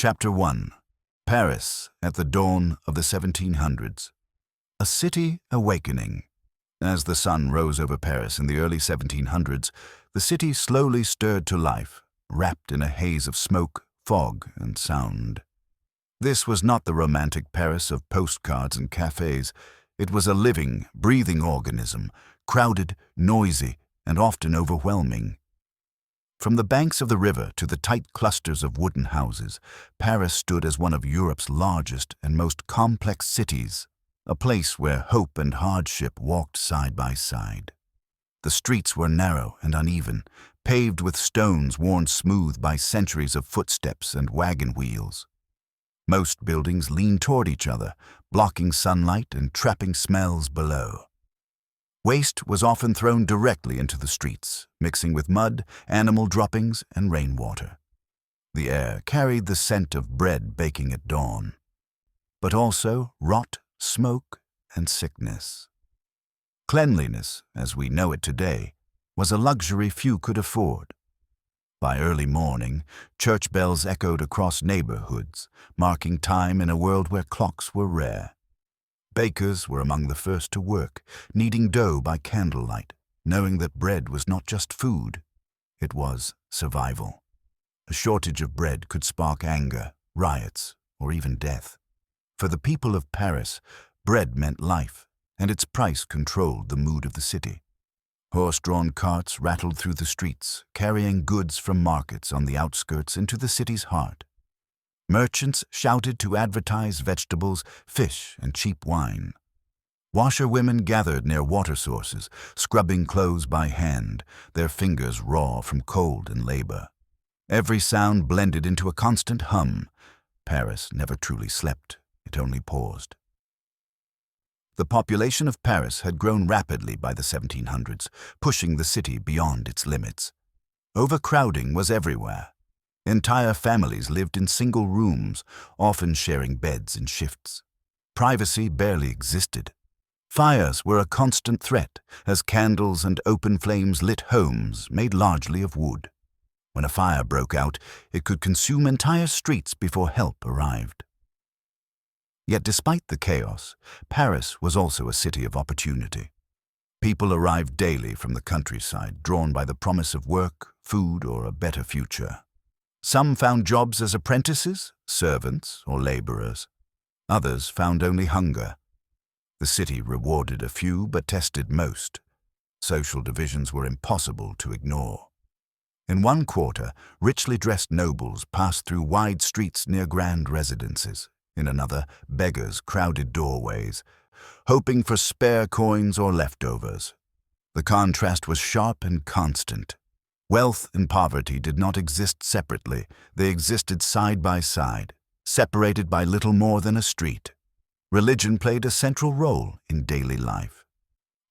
Chapter 1. Paris at the dawn of the 1700s. A city awakening. As the sun rose over Paris in the early 1700s, the city slowly stirred to life, wrapped in a haze of smoke, fog, and sound. This was not the romantic Paris of postcards and cafes. It was a living, breathing organism, crowded, noisy, and often overwhelming. From the banks of the river to the tight clusters of wooden houses, Paris stood as one of Europe's largest and most complex cities, a place where hope and hardship walked side by side. The streets were narrow and uneven, paved with stones worn smooth by centuries of footsteps and wagon wheels. Most buildings leaned toward each other, blocking sunlight and trapping smells below. Waste was often thrown directly into the streets, mixing with mud, animal droppings, and rainwater. The air carried the scent of bread baking at dawn, but also rot, smoke, and sickness. Cleanliness, as we know it today, was a luxury few could afford. By early morning, church bells echoed across neighborhoods, marking time in a world where clocks were rare. Bakers were among the first to work, kneading dough by candlelight, knowing that bread was not just food, it was survival. A shortage of bread could spark anger, riots, or even death. For the people of Paris, bread meant life, and its price controlled the mood of the city. Horse-drawn carts rattled through the streets, carrying goods from markets on the outskirts into the city's heart. Merchants shouted to advertise vegetables, fish, and cheap wine. Washerwomen gathered near water sources, scrubbing clothes by hand, their fingers raw from cold and labor. Every sound blended into a constant hum. Paris never truly slept, it only paused. The population of Paris had grown rapidly by the 1700s, pushing the city beyond its limits. Overcrowding was everywhere. Entire families lived in single rooms, often sharing beds and shifts. Privacy barely existed. Fires were a constant threat, as candles and open flames lit homes made largely of wood. When a fire broke out, it could consume entire streets before help arrived. Yet despite the chaos, Paris was also a city of opportunity. People arrived daily from the countryside, drawn by the promise of work, food, or a better future. Some found jobs as apprentices, servants, or laborers. Others found only hunger. The city rewarded a few but tested most. Social divisions were impossible to ignore. In one quarter, richly dressed nobles passed through wide streets near grand residences. In another, beggars crowded doorways, hoping for spare coins or leftovers. The contrast was sharp and constant. Wealth and poverty did not exist separately, they existed side by side, separated by little more than a street. Religion played a central role in daily life.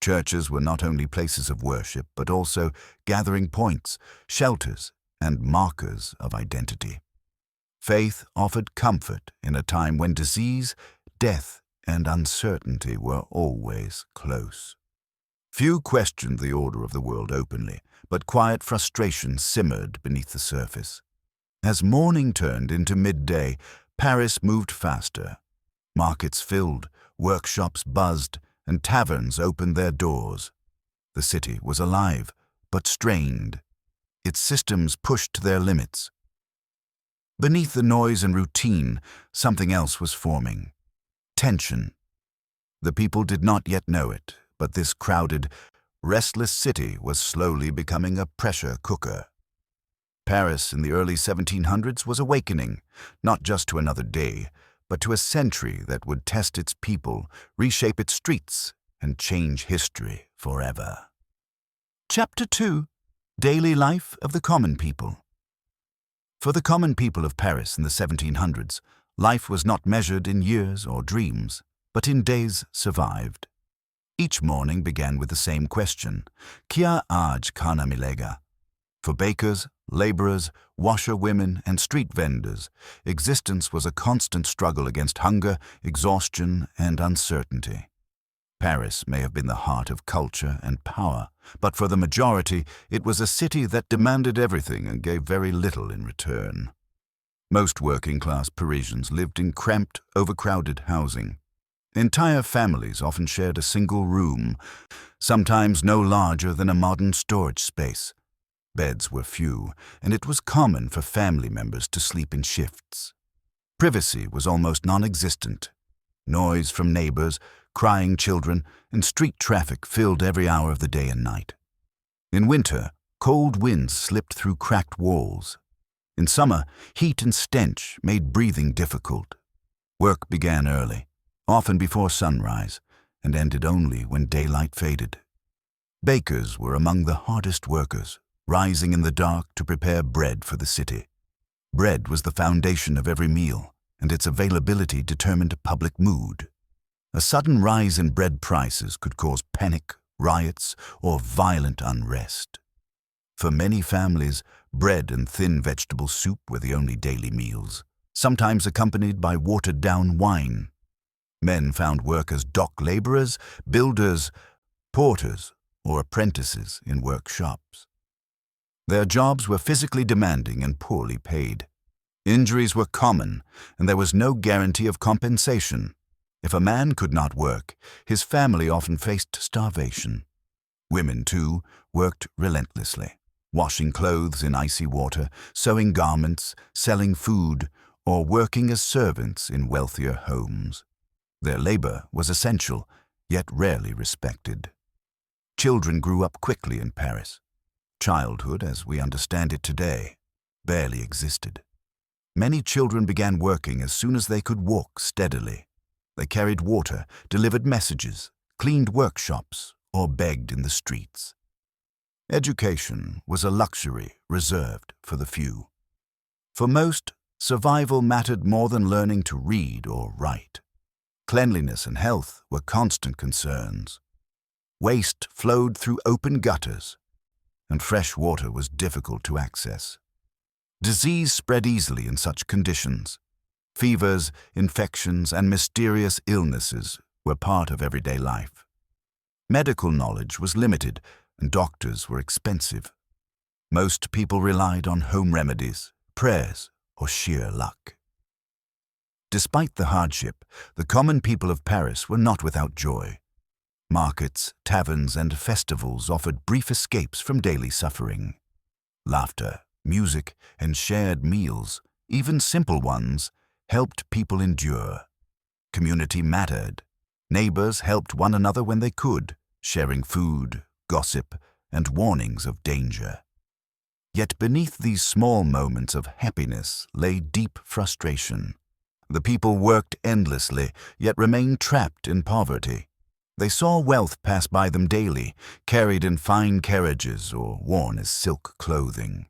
Churches were not only places of worship, but also gathering points, shelters, and markers of identity. Faith offered comfort in a time when disease, death, and uncertainty were always close. Few questioned the order of the world openly, but quiet frustration simmered beneath the surface. As morning turned into midday, Paris moved faster. Markets filled, workshops buzzed, and taverns opened their doors. The city was alive, but strained. Its systems pushed to their limits. Beneath the noise and routine, something else was forming. Tension. The people did not yet know it, but this crowded, restless city was slowly becoming a pressure cooker. Paris in the early 1700s was awakening, not just to another day, but to a century that would test its people, reshape its streets, and change history forever. Chapter 2. Daily Life of the Common People. For the common people of Paris in the 1700s, life was not measured in years or dreams, but in days survived. Each morning began with the same question, "Kya aaj khana milega?" For bakers, laborers, washerwomen, and street vendors, existence was a constant struggle against hunger, exhaustion, and uncertainty. Paris may have been the heart of culture and power, but for the majority, it was a city that demanded everything and gave very little in return. Most working-class Parisians lived in cramped, overcrowded housing. Entire families often shared a single room, sometimes no larger than a modern storage space. Beds were few, and it was common for family members to sleep in shifts. Privacy was almost non-existent. Noise from neighbors, crying children, and street traffic filled every hour of the day and night. In winter, cold winds slipped through cracked walls. In summer, heat and stench made breathing difficult. Work began early, often before sunrise, and ended only when daylight faded. Bakers were among the hardest workers, rising in the dark to prepare bread for the city. Bread was the foundation of every meal, and its availability determined public mood. A sudden rise in bread prices could cause panic, riots, or violent unrest. For many families, bread and thin vegetable soup were the only daily meals, sometimes accompanied by watered-down wine. Men found work as dock laborers, builders, porters, or apprentices in workshops. Their jobs were physically demanding and poorly paid. Injuries were common, and there was no guarantee of compensation. If a man could not work, his family often faced starvation. Women, too, worked relentlessly, washing clothes in icy water, sewing garments, selling food, or working as servants in wealthier homes. Their labor was essential, yet rarely respected. Children grew up quickly in Paris. Childhood, as we understand it today, barely existed. Many children began working as soon as they could walk steadily. They carried water, delivered messages, cleaned workshops, or begged in the streets. Education was a luxury reserved for the few. For most, survival mattered more than learning to read or write. Cleanliness and health were constant concerns. Waste flowed through open gutters, and fresh water was difficult to access. Disease spread easily in such conditions. Fevers, infections, and mysterious illnesses were part of everyday life. Medical knowledge was limited, and doctors were expensive. Most people relied on home remedies, prayers, or sheer luck. Despite the hardship, the common people of Paris were not without joy. Markets, taverns, and festivals offered brief escapes from daily suffering. Laughter, music, and shared meals, even simple ones, helped people endure. Community mattered. Neighbors helped one another when they could, sharing food, gossip, and warnings of danger. Yet beneath these small moments of happiness lay deep frustration. The people worked endlessly, yet remained trapped in poverty. They saw wealth pass by them daily, carried in fine carriages or worn as silk clothing.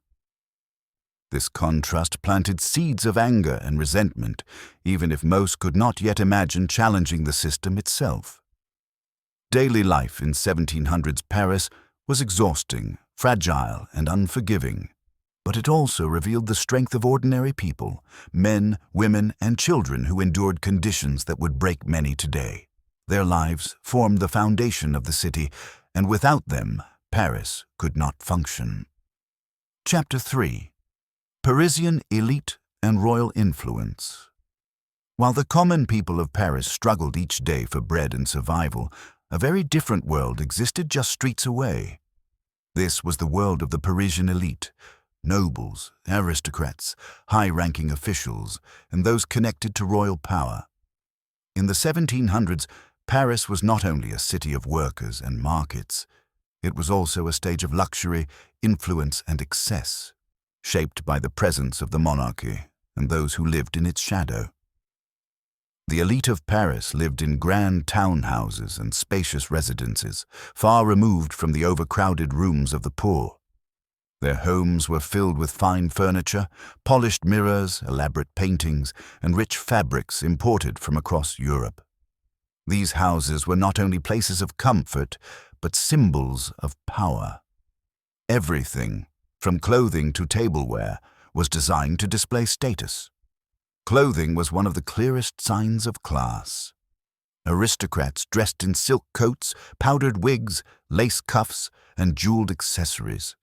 This contrast planted seeds of anger and resentment, even if most could not yet imagine challenging the system itself. Daily life in 1700s Paris was exhausting, fragile, and unforgiving, but it also revealed the strength of ordinary people, men, women, and children who endured conditions that would break many today. Their lives formed the foundation of the city, and without them, Paris could not function. Chapter 3. Parisian elite and royal influence. While the common people of Paris struggled each day for bread and survival, a very different world existed just streets away. This was the world of the Parisian elite, nobles, aristocrats, high-ranking officials, and those connected to royal power. In the 1700s, Paris was not only a city of workers and markets, it was also a stage of luxury, influence, and excess, shaped by the presence of the monarchy and those who lived in its shadow. The elite of Paris lived in grand townhouses and spacious residences, far removed from the overcrowded rooms of the poor. Their homes were filled with fine furniture, polished mirrors, elaborate paintings, and rich fabrics imported from across Europe. These houses were not only places of comfort, but symbols of power. Everything, from clothing to tableware, was designed to display status. Clothing was one of the clearest signs of class. Aristocrats dressed in silk coats, powdered wigs, lace cuffs, and jeweled accessories.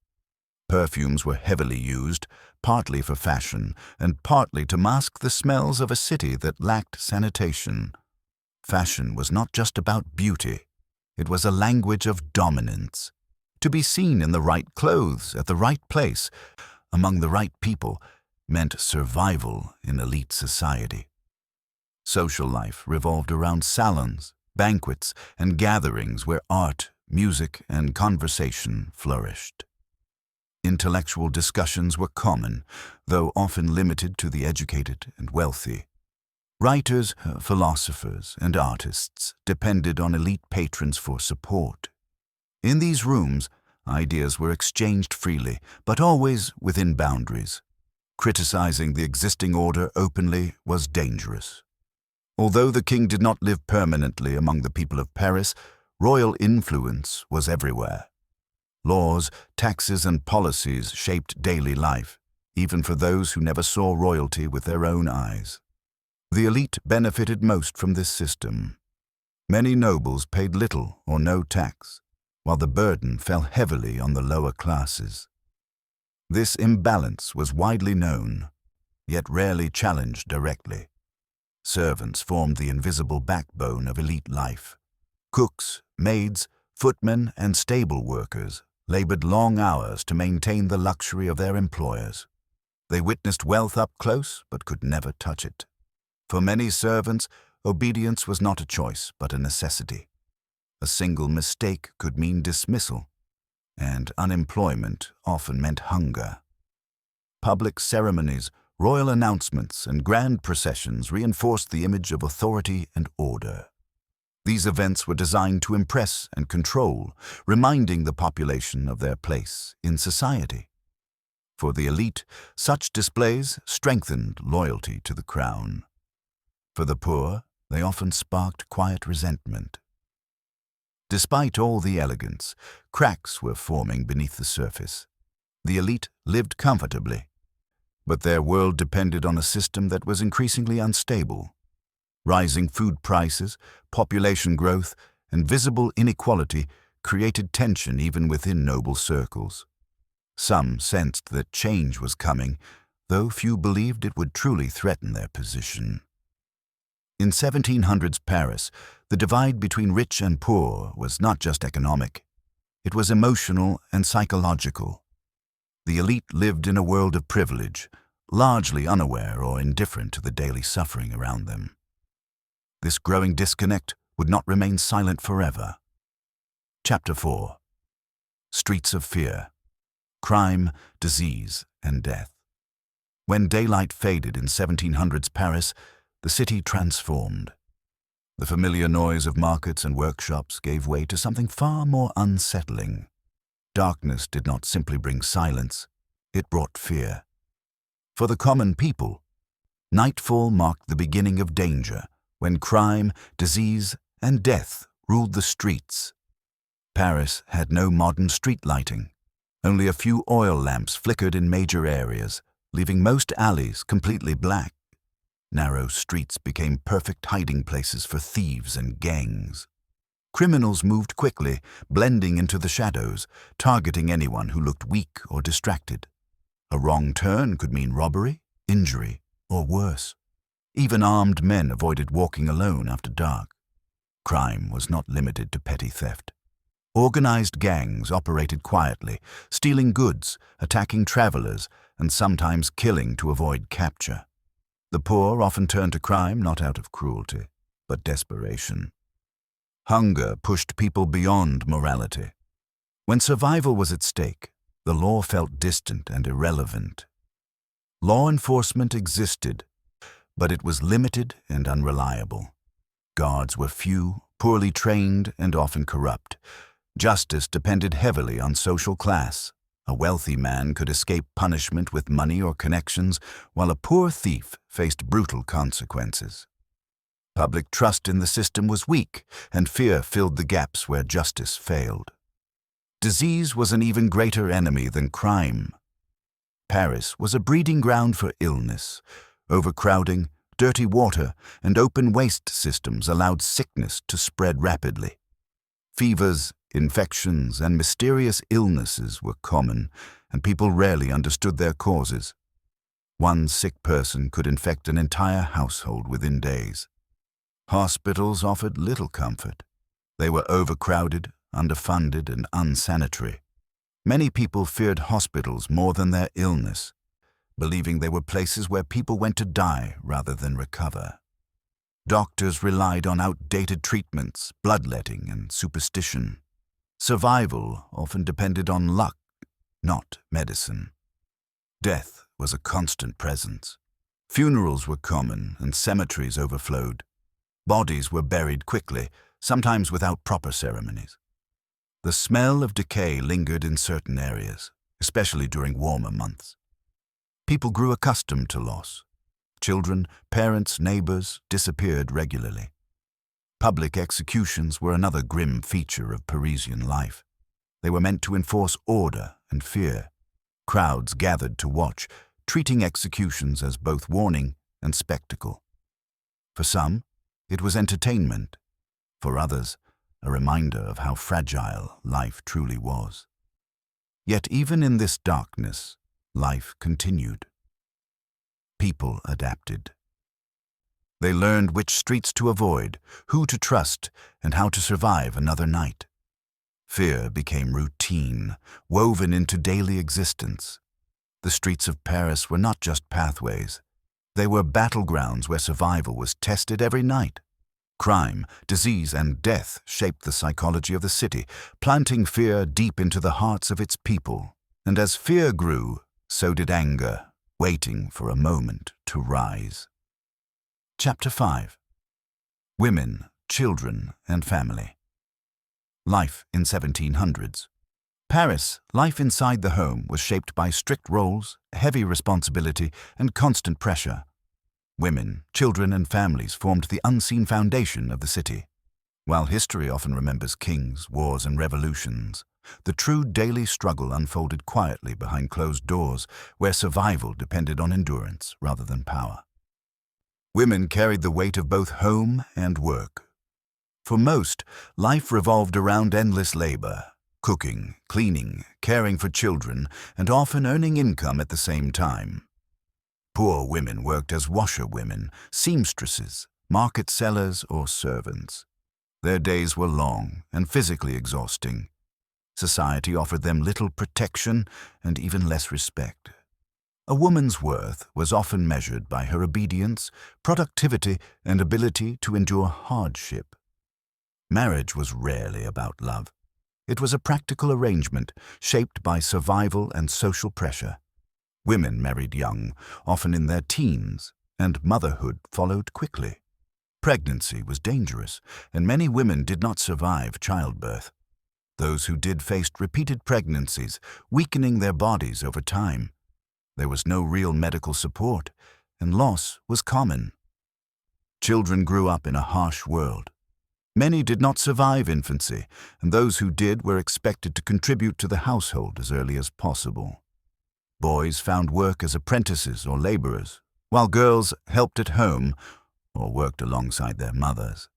Perfumes were heavily used, partly for fashion and partly to mask the smells of a city that lacked sanitation. Fashion was not just about beauty. It was a language of dominance. To be seen in the right clothes, at the right place, among the right people, meant survival in elite society. Social life revolved around salons, banquets, and gatherings where art, music, and conversation flourished. Intellectual discussions were common, though often limited to the educated and wealthy. Writers, philosophers, and artists depended on elite patrons for support. In these rooms, ideas were exchanged freely, but always within boundaries. Criticizing the existing order openly was dangerous. Although the king did not live permanently among the people of Paris, royal influence was everywhere. Laws, taxes, and policies shaped daily life, even for those who never saw royalty with their own eyes. The elite benefited most from this system. Many nobles paid little or no tax, while the burden fell heavily on the lower classes. This imbalance was widely known, yet rarely challenged directly. Servants formed the invisible backbone of elite life. Cooks, maids, footmen, and stable workers labored long hours to maintain the luxury of their employers. They witnessed wealth up close, but could never touch it. For many servants, obedience was not a choice, but a necessity. A single mistake could mean dismissal, and unemployment often meant hunger. Public ceremonies, royal announcements, and grand processions reinforced the image of authority and order. These events were designed to impress and control, reminding the population of their place in society. For the elite, such displays strengthened loyalty to the crown. For the poor, they often sparked quiet resentment. Despite all the elegance, cracks were forming beneath the surface. The elite lived comfortably, but their world depended on a system that was increasingly unstable. Rising food prices, population growth, and visible inequality created tension even within noble circles. Some sensed that change was coming, though few believed it would truly threaten their position. In 1700s Paris, the divide between rich and poor was not just economic. It was emotional and psychological. The elite lived in a world of privilege, largely unaware or indifferent to the daily suffering around them. This growing disconnect would not remain silent forever. Chapter 4. Streets of Fear. Crime, Disease, and Death. When daylight faded in 1700s Paris, the city transformed. The familiar noise of markets and workshops gave way to something far more unsettling. Darkness did not simply bring silence, it brought fear. For the common people, nightfall marked the beginning of danger, when crime, disease, and death ruled the streets. Paris had no modern street lighting. Only a few oil lamps flickered in major areas, leaving most alleys completely black. Narrow streets became perfect hiding places for thieves and gangs. Criminals moved quickly, blending into the shadows, targeting anyone who looked weak or distracted. A wrong turn could mean robbery, injury, or worse. Even armed men avoided walking alone after dark. Crime was not limited to petty theft. Organized gangs operated quietly, stealing goods, attacking travelers, and sometimes killing to avoid capture. The poor often turned to crime not out of cruelty, but desperation. Hunger pushed people beyond morality. When survival was at stake, the law felt distant and irrelevant. Law enforcement existed, but it was limited and unreliable. Guards were few, poorly trained, and often corrupt. Justice depended heavily on social class. A wealthy man could escape punishment with money or connections, while a poor thief faced brutal consequences. Public trust in the system was weak, and fear filled the gaps where justice failed. Disease was an even greater enemy than crime. Paris was a breeding ground for illness. Overcrowding, dirty water, and open waste systems allowed sickness to spread rapidly. Fevers, Infections and mysterious illnesses were common, and people rarely understood their causes. One sick person could infect an entire household within days. Hospitals offered little comfort. They were overcrowded, underfunded, and unsanitary. Many people feared hospitals more than their illness, believing they were places where people went to die rather than recover. Doctors relied on outdated treatments, bloodletting, and superstition. Survival often depended on luck, not medicine. Death was a constant presence. Funerals were common and cemeteries overflowed. Bodies were buried quickly, sometimes without proper ceremonies. The smell of decay lingered in certain areas, especially during warmer months. People grew accustomed to loss. Children, parents, neighbors disappeared regularly. Public executions were another grim feature of Parisian life. They were meant to enforce order and fear. Crowds gathered to watch, treating executions as both warning and spectacle. For some, it was entertainment. For others, a reminder of how fragile life truly was. Yet even in this darkness, life continued. People adapted. They learned which streets to avoid, who to trust, and how to survive another night. Fear became routine, woven into daily existence. The streets of Paris were not just pathways. They were battlegrounds where survival was tested every night. Crime, disease, and death shaped the psychology of the city, planting fear deep into the hearts of its people. And as fear grew, so did anger, waiting for a moment to rise. Chapter 5. Women, Children, and Family. Life in 1700s. Paris, life inside the home was shaped by strict roles, heavy responsibility, and constant pressure. Women, children, and families formed the unseen foundation of the city. While history often remembers kings, wars, and revolutions, the true daily struggle unfolded quietly behind closed doors, where survival depended on endurance rather than power. Women carried the weight of both home and work. For most, life revolved around endless labor, cooking, cleaning, caring for children, and often earning income at the same time. Poor women worked as washerwomen, seamstresses, market sellers, or servants. Their days were long and physically exhausting. Society offered them little protection and even less respect. A woman's worth was often measured by her obedience, productivity, and ability to endure hardship. Marriage was rarely about love. It was a practical arrangement shaped by survival and social pressure. Women married young, often in their teens, and motherhood followed quickly. Pregnancy was dangerous, and many women did not survive childbirth. Those who did faced repeated pregnancies, weakening their bodies over time. There was no real medical support, and loss was common. Children grew up in a harsh world. Many did not survive infancy, and those who did were expected to contribute to the household as early as possible. Boys found work as apprentices or laborers, while girls helped at home or worked alongside their mothers.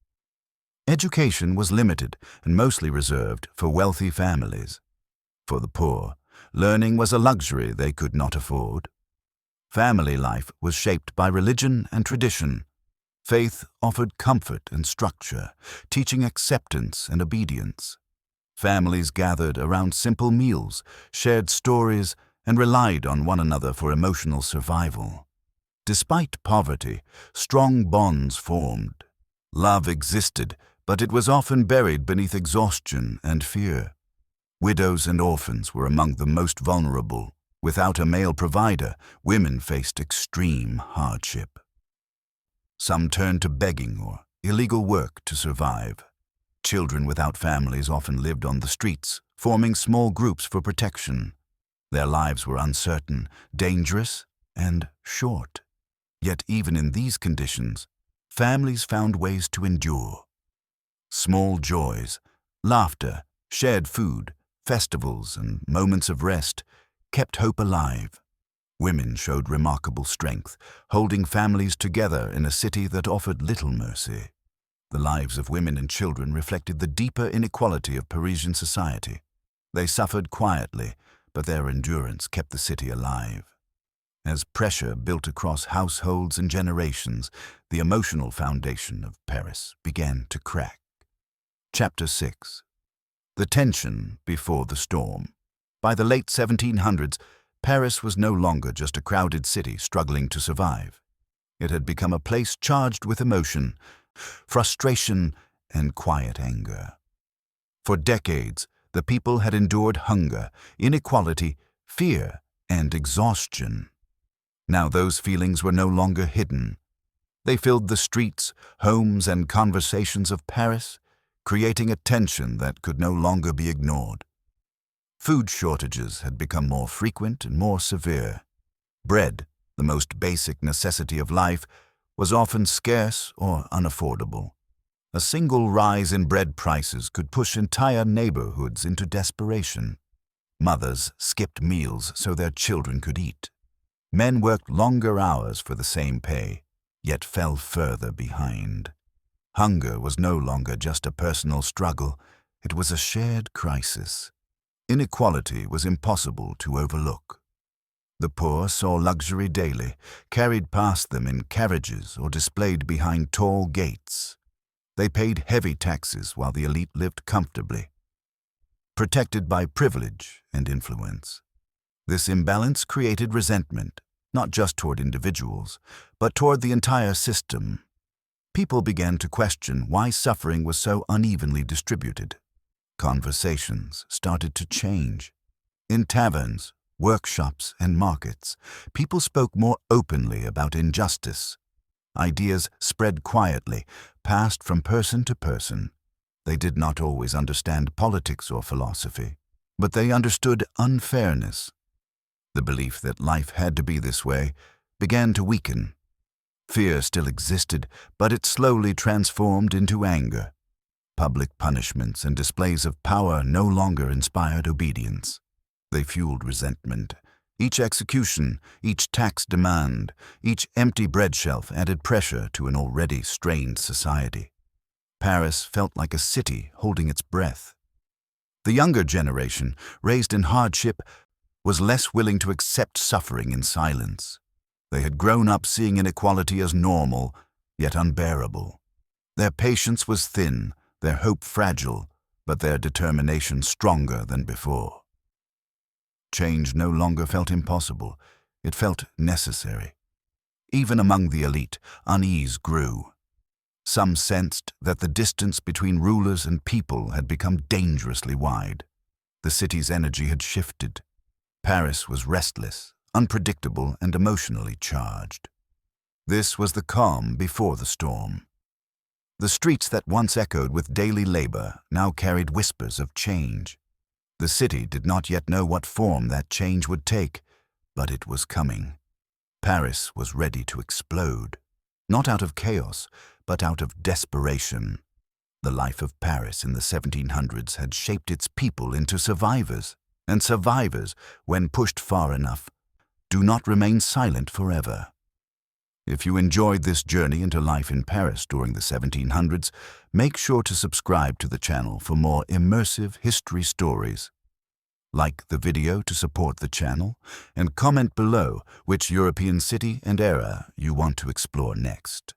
Education was limited and mostly reserved for wealthy families. For the poor, learning was a luxury they could not afford. Family life was shaped by religion and tradition. Faith offered comfort and structure, teaching acceptance and obedience. Families gathered around simple meals, shared stories, and relied on one another for emotional survival. Despite poverty, strong bonds formed. Love existed, but it was often buried beneath exhaustion and fear. Widows and orphans were among the most vulnerable. Without a male provider, women faced extreme hardship. Some turned to begging or illegal work to survive. Children without families often lived on the streets, forming small groups for protection. Their lives were uncertain, dangerous, and short. Yet even in these conditions, families found ways to endure. Small joys, laughter, shared food, festivals, and moments of rest kept hope alive. Women showed remarkable strength, holding families together in a city that offered little mercy. The lives of women and children reflected the deeper inequality of Parisian society. They suffered quietly, but their endurance kept the city alive. As pressure built across households and generations, the emotional foundation of Paris began to crack. Chapter 6. The tension before the storm. By the late 1700s, Paris was no longer just a crowded city struggling to survive. It had become a place charged with emotion, frustration, and quiet anger. For decades, the people had endured hunger, inequality, fear, and exhaustion. Now those feelings were no longer hidden. They filled the streets, homes, and conversations of Paris, creating a tension that could no longer be ignored. Food shortages had become more frequent and more severe. Bread, the most basic necessity of life, was often scarce or unaffordable. A single rise in bread prices could push entire neighborhoods into desperation. Mothers skipped meals so their children could eat. Men worked longer hours for the same pay, yet fell further behind. Hunger was no longer just a personal struggle, it was a shared crisis. Inequality was impossible to overlook. The poor saw luxury daily, carried past them in carriages or displayed behind tall gates. They paid heavy taxes while the elite lived comfortably, protected by privilege and influence. This imbalance created resentment, not just toward individuals, but toward the entire system. People began to question why suffering was so unevenly distributed. Conversations started to change. In taverns, workshops, and markets, people spoke more openly about injustice. Ideas spread quietly, passed from person to person. They did not always understand politics or philosophy, but they understood unfairness. The belief that life had to be this way began to weaken. Fear still existed, but it slowly transformed into anger. Public punishments and displays of power no longer inspired obedience. They fueled resentment. Each execution, each tax demand, each empty bread shelf added pressure to an already strained society. Paris felt like a city holding its breath. The younger generation, raised in hardship, was less willing to accept suffering in silence. They had grown up seeing inequality as normal, yet unbearable. Their patience was thin, their hope fragile, but their determination stronger than before. Change no longer felt impossible, it felt necessary. Even among the elite, unease grew. Some sensed that the distance between rulers and people had become dangerously wide. The city's energy had shifted. Paris was restless, unpredictable, and emotionally charged. This was the calm before the storm. The streets that once echoed with daily labor now carried whispers of change. The city did not yet know what form that change would take, but it was coming. Paris was ready to explode, not out of chaos, but out of desperation. The life of Paris in the 1700s had shaped its people into survivors, and survivors, when pushed far enough, do not remain silent forever. If you enjoyed this journey into life in Paris during the 1700s, make sure to subscribe to the channel for more immersive history stories. Like the video to support the channel, and comment below which European city and era you want to explore next.